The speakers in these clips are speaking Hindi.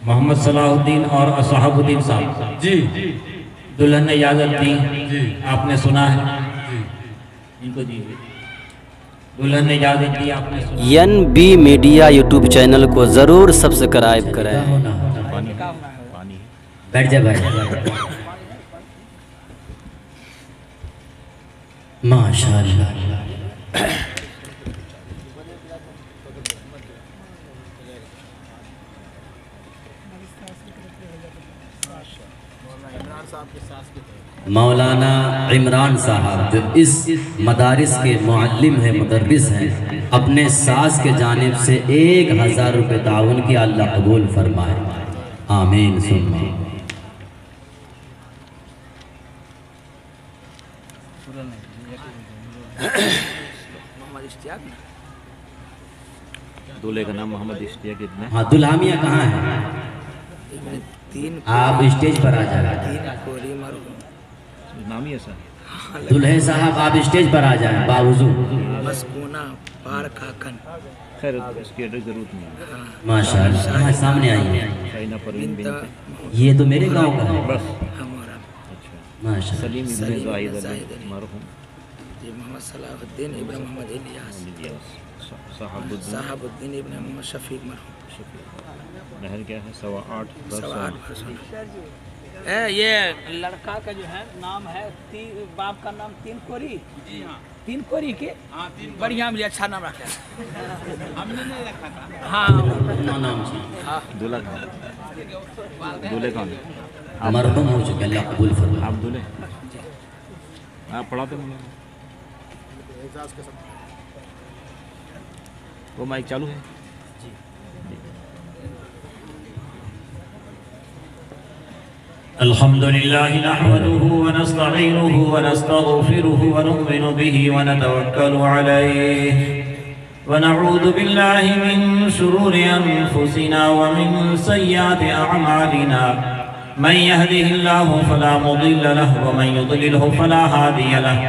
मोहम्मद सलाहुद्दीन और असहाबुद्दीन साहब जी दुल्हन ने इजाजत दी जी आपने सुना है। जी इनको दीजिए। दुल्हन ने इजाजत दी आपने सुना। NB मीडिया यूट्यूब चैनल को जरूर सब्सक्राइब करें। बैठ जा भाई। माशाअल्लाह। मौलाना इमरान साहब जो इस मदारिस के मुअल्लिम है, मुदर्रिस हैं, अपने सास के जानिब से 1000 रुपये ताउन की अल्लाह कबूल फरमाए। आमीन सुन्ना। दूल्हे का नाम मोहम्मद इश्तियाक इब्न। हाँ, दुल्हामिया कहाँ है? आप स्टेज पर आ जाए। नाम ही ऐसा। दुल्हे साहब आप स्टेज पर आ जाए बावजू। खैर इसकी एड्रेस जरूरत नहीं है। माशाअल्लाह। हाँ, सामने आइए। शाइना परवीन बिन। ये तो मेरे गांव का है। बस अच्छा माशाअल्लाह। सलीम इब्न ज़ाहिद मरहूम। जी मोहम्मद सलाहुद्दीन इब्न मोहम्मद इलियास साहबुद्दीन इब्न मोहम्मद शफीक मरहूम। महर क्या है? 8.25 ये लड़का का जो है नाम है बाप का नाम तीन कोरी। जी हाँ, तीन कोरी के। हाँ, बढ़िया मिले, अच्छा नाम रखा है। हमने नहीं रखा था। हाँ नाम दूल्हा दूल्हे कौन है? मरहूम हो चुके, अल्लाह कबूल फरमाए। आप दूल्हे आप पढ़ाते मुझे। वो माइक चालू है? अल्हम्दुलिल्लाहि नहमदुहु व नस्तईनुहु व नस्तगफिरुहु व नु'मिनु बिही व नतवक्कलु अलैहि व नऊज़ु बिल्लाहि मिन शुरूरि अनफुसिना व मिन सय्यिआति अअमालिना मन यहदिहिल्लाहु फला मुदिल्ल लहु व मन युद्लिलहु फला हादिय लहु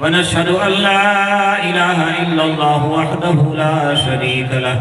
व नशहदु अन ला इलाहा इल्लल्लाहु वहदहु ला शरीक लहु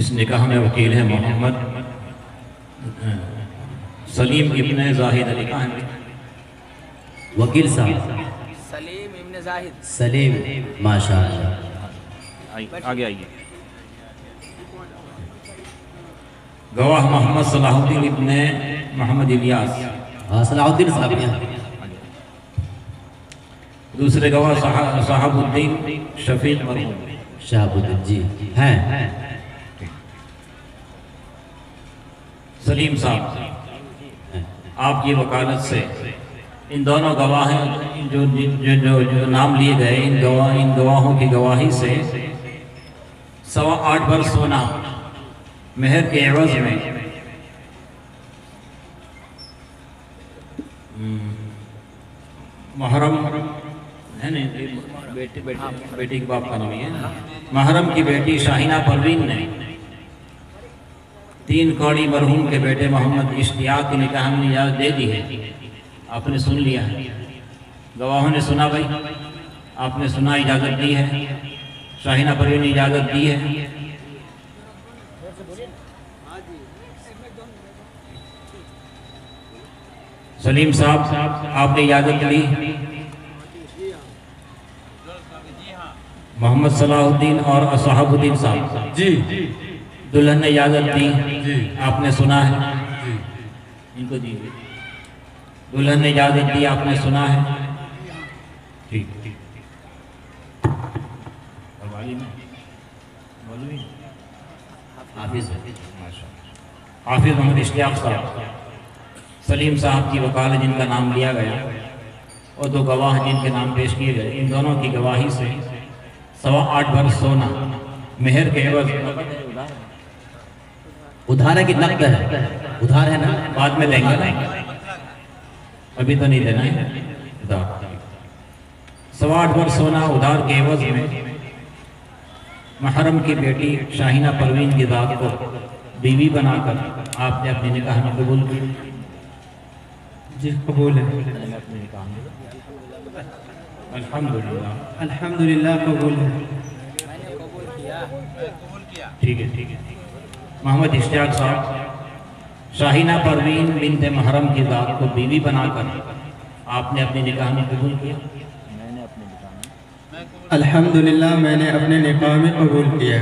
इस निकाह में वकील है मोहम्मद सलीम इब्न ज़ाहिद अली। कहाँ है वकील साहब? सलीम इब्न ज़ाहिद। सलीम माशाअल्लाह। आगे आइए। गवाह मोहम्मद सलाहुद्दीन इब्न मोहम्मद इलियास। हाँ, सलाहुद्दीन साहब यहाँ। दूसरे गवाह साहबुद्दीन शफीक मरहूम। शहाबुद्दीन जी हैं। सलीम साहब आपकी वकालत से इन दोनों गवाह जो जो जो, जो नाम लिए गए, इन गवाहों की गवाही से 8.25 भर सोना मेहर के एवज में महरम है नहीं, बेटी के बाप का नाम है, महरम की बेटी शाहिना परवीन ने 3 कौड़ी मरहूम के बेटे मोहम्मद इश्तियाक की निकाह में इजाज़त दे दी है। आपने सुन लिया है, गवाहों ने सुना भाई, आपने सुना, इजाज़त दी है, शाहिना परवीन ने इजाज़त दी है। सलीम साहब आपने इजाज़त ली, मोहम्मद सलाहुद्दीन और असहाबुद्दीन साहब जी दुल्हन ने इजाज़त दी, आपने सुना है, इनको दीजिए। दुल्हन ने इजाज़त दी, आपने सुना है, ठीक ठीक। हाफिज मोहम्मद इश्तियाक साहब, सलीम साहब की वकालत जिनका नाम लिया गया और 2 गवाह जिनके नाम पेश किए गए, इन दोनों की गवाही से 8.25 भर सोना मेहर के एवज, उधार है कि नकद है? उधार है ना, बाद में लेंगे ना, अभी तो नहीं देना है। उधार 8.25 भर सोना उधार के एवज में महरम की बेटी शाहिना परवीन की जात को बीवी बनाकर आपने अपने निकाह में कबूल की? जी कबूल है, अल्हम्दुलिल्लाह अल्हम्दुलिल्लाह कबूल है। ठीक है ठीक है। मोहम्मद इश्तियाक साहब, शाहिना परवीन बिनते महरम की जात को बीवी बनाकर आपने अपने निकाह में कबूल किया? अल्हम्दुलिल्लाह मैंने अपने निकाह में कबूल किया।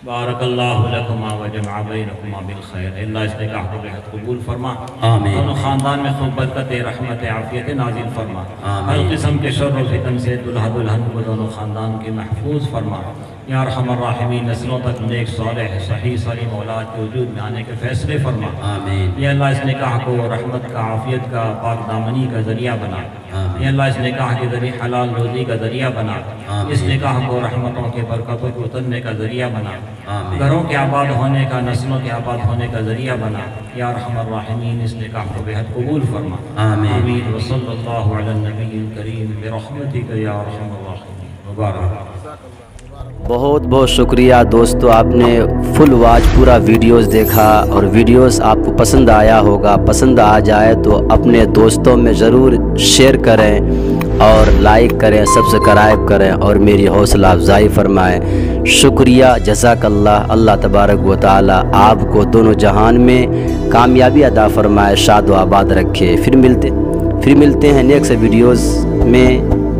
बारकल्लाहु लकुमा व जमअ बैनकुमा बिल खैर। अल्लाह इस निकाह को बेहद कबूल फरमा, आमीन। दोनों खानदान में खूब बरकत, रहमत, आफियत नाजिल फरमा, आमीन। हर किस्म के शर्र व फितन से दुल्हा दुल्हन को दोनों खानदान के महफूज फरमा। या अरहमर राहिमीन, नस्लों तक नेक सालेह सही सलीम औलाद के वजूद में आने के फैसले फरमा। आमीन। या अल्लाह इस निकाह को रहमत का, आफियत का, पाक दामनी का जरिया बना। आमीन। या अल्लाह इस निकाह के जरिए हलाल रोज़ी का जरिया बना। आमीन। इस निकाह को रहमतों के, बरकतों के उतरने का जरिया बना। आमीन। घरों के आबाद होने का, नस्लों के आबाद होने का जरिया बना। या रहमर राहिमीन, इस निकाह को बेहद कबूल फरमा। आमीन। आमीन। व सल्लल्लाहु अला नबील करीम बिरहमतिका या अरहमर राहिमीन। मुबारक। बहुत बहुत शुक्रिया दोस्तों, आपने फुल वॉच पूरा वीडियोस देखा और वीडियोस आपको पसंद आया होगा। पसंद आ जाए तो अपने दोस्तों में ज़रूर शेयर करें और लाइक करें, सब्सक्राइब करें और मेरी हौसला अफजाई फरमाएं। शुक्रिया, जज़ाकल्लाह। अल्लाह तबारक व तआला आपको दोनों जहान में कामयाबी अदा फरमाए, शाद व आबाद रखे। फिर मिलते हैं नेक्स्ट वीडियोज़ में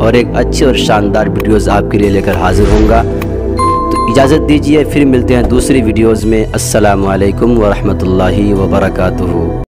और एक अच्छी और शानदार वीडियोज़ आपके लिए लेकर हाजिर होऊंगा। तो इजाज़त दीजिए, फिर मिलते हैं दूसरी वीडियोज़ में। अस्सलामु अलैकुम व रहमतुल्लाहि व बरकातुहू।